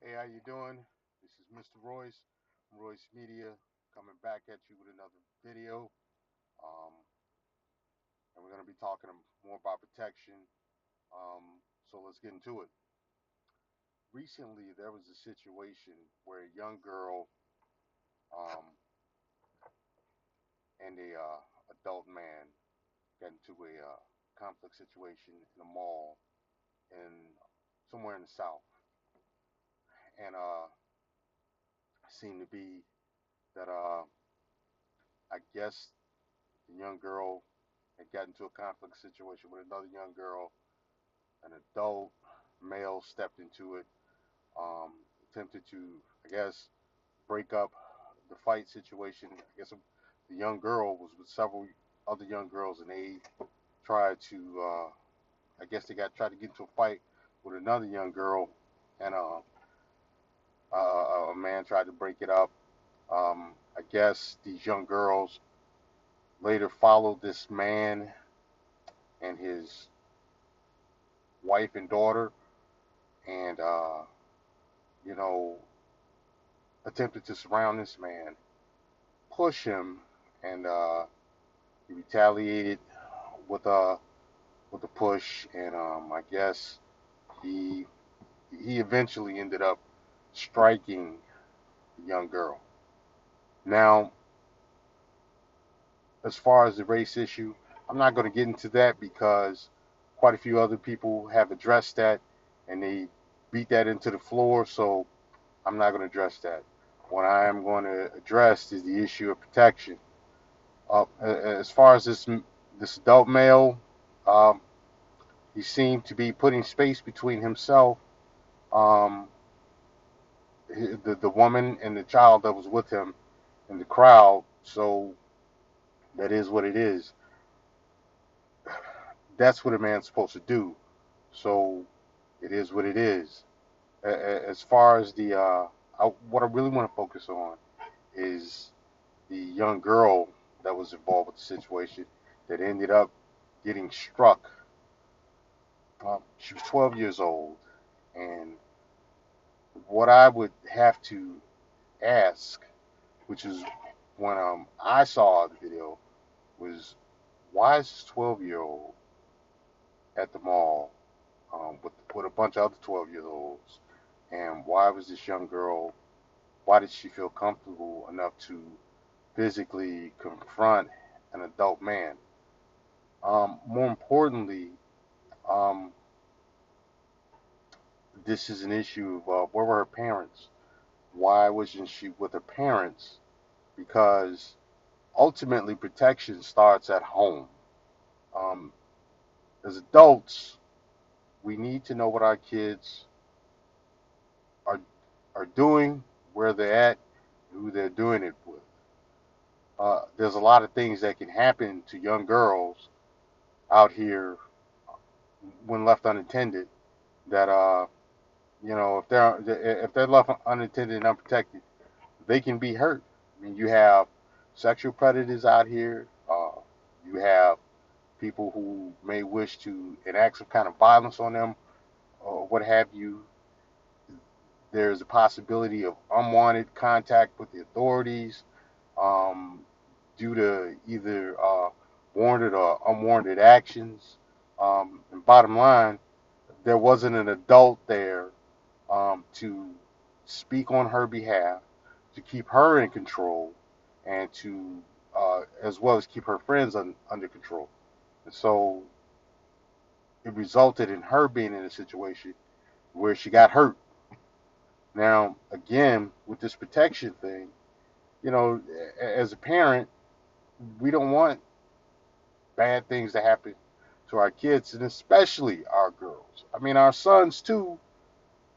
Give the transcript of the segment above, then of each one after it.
Hey, how you doing? This is Mr. Royce from Royce Media coming back at you with another video. Um, and we're going to be talking more about protection. So let's get into it. Recently, there was a situation where a young girl um, and a adult man got into a conflict situation in a mall in somewhere in the South, and seemed to be that I guess the young girl had got into a conflict situation with another young girl. An adult male stepped into it, um, attempted to, I guess, break up the fight situation. I guess the young girl was with several other young girls, and they tried to, I guess they got tried to get into a fight with another young girl, and a man tried to break it up. I guess these young girls later followed this man and his wife and daughter, and you know, attempted to surround this man, push him, and he retaliated with a push, and I guess he he eventually ended up striking the young girl. Now, as far as the race issue, I'm not going to get into that because quite a few other people have addressed that, and they beat that into the floor. So I'm not going to address that. What I am going to address is the issue of protection. As far as this adult male, um, he seemed to be putting space between himself, um, the woman, and the child that was with him in the crowd. So that is what it is. That's what a man's supposed to do. So it is what it is. As far as what I really want to focus on is the young girl that was involved with the situation that ended up getting struck. She was 12 years old, and what I would have to ask, which is when I saw the video, was why is this 12-year-old at the mall with a bunch of other 12-year-olds, and why was this young girl? Why did she feel comfortable enough to physically confront an adult man? More importantly, um, this is an issue of where were her parents? Why wasn't she with her parents? Because ultimately, protection starts at home. Um, as adults, we need to know what our kids are doing, where they're at, who they're doing it with. There's a lot of things that can happen to young girls out here when left unattended. That if they're left unattended and unprotected, they can be hurt. I mean, you have sexual predators out here. You have people who may wish to enact some kind of violence on them, or what have you. There's a possibility of unwanted contact with the authorities um, due to either warranted or unwarranted actions. And bottom line, there wasn't an adult there to speak on her behalf, to keep her in control, and to as well as keep her friends under control. And so it resulted in her being in a situation where she got hurt. Now, again, with this protection thing, you know, as a parent, we don't want bad things to happen to our kids, and especially our girls. I mean, our sons too,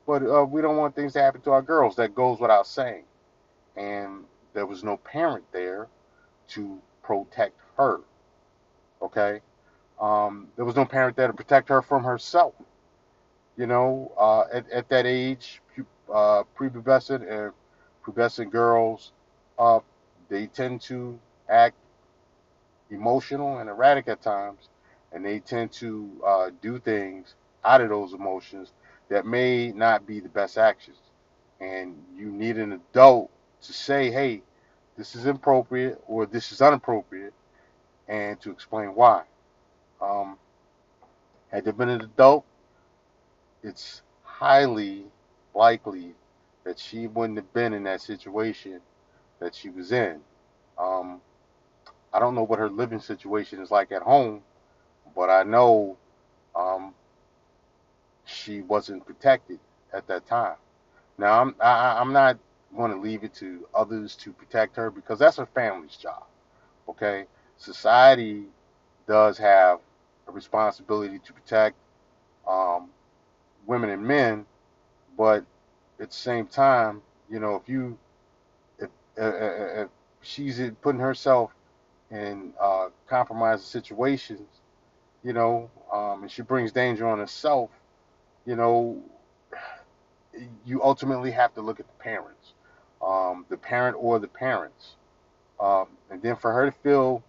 but we don't want things to happen to our girls. That goes without saying. And there was no parent there to protect her. Okay, there was no parent there to protect her from herself. At that age, prepubescent and pubescent girls, uh, they tend to act emotional and erratic at times, and they tend to do things out of those emotions that may not be the best actions. and you need an adult to say, hey, this is inappropriate or this is inappropriate, and to explain why. Um, had there been an adult, it's highly likely that she wouldn't have been in that situation that she was in. Um, I don't know what her living situation is like at home, but I know um, she wasn't protected at that time. Now I'm not going to leave it to others to protect her because that's her family's job. Okay, society does have a responsibility to protect um, women and men, but at the same time, if if she's putting herself in compromised situations, and she brings danger on herself, you know, you ultimately have to look at the parent or the parents, and then for her to feel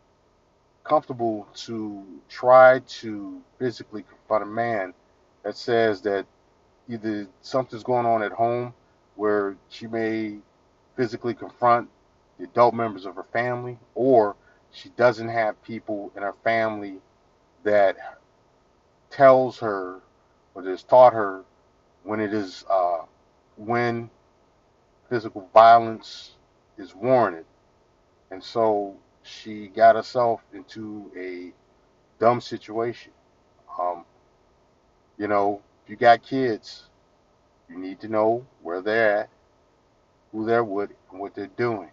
comfortable to try to physically confront a man that says that either something's going on at home where she may physically confront the adult members of her family, or she doesn't have people in her family that tells her or has taught her when it is when physical violence is warranted. And so she got herself into a dumb situation. Um, if you got kids, you need to know where they're at, who they're with, and what they're doing.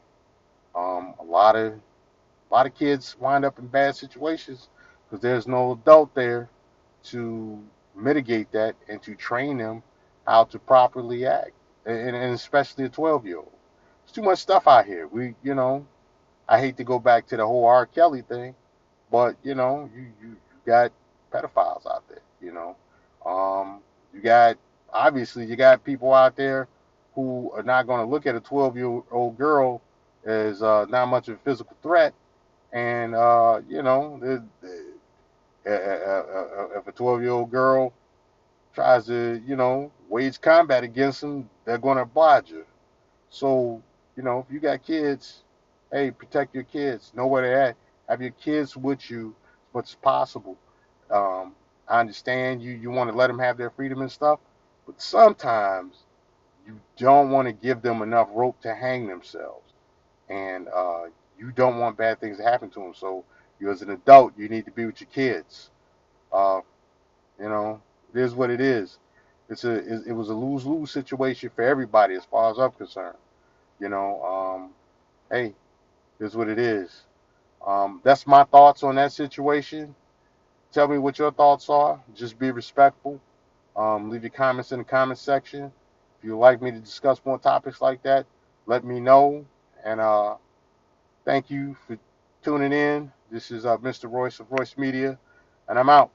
A lot of kids wind up in bad situations because there's no adult there to mitigate that and to train them how to properly act, and especially a 12-year-old. There's too much stuff out here. I hate to go back to the whole R. Kelly thing, but you got pedophiles out there. You got obviously you got people out there who are not going to look at a 12-year-old girl as not much of a physical threat, and if a 12-year-old girl tries to wage combat against them, they're going to oblige her. So if you got kids, hey, protect your kids. Know where they're at. Have your kids with you as much as possible. I understand you want to let them have their freedom and stuff, but sometimes you don't want to give them enough rope to hang themselves, and you don't want bad things to happen to them. So you, as an adult, you need to be with your kids. Uh, you know, it is what it is. It was a lose lose situation for everybody as far as I'm concerned. You know, hey, it is what it is. That's my thoughts on that situation. Tell me what your thoughts are. Just be respectful. Leave your comments in the comment section. If you'd like me to discuss more topics like that, let me know. And thank you for tuning in. This is Mr. Royce of Royce Media, and I'm out.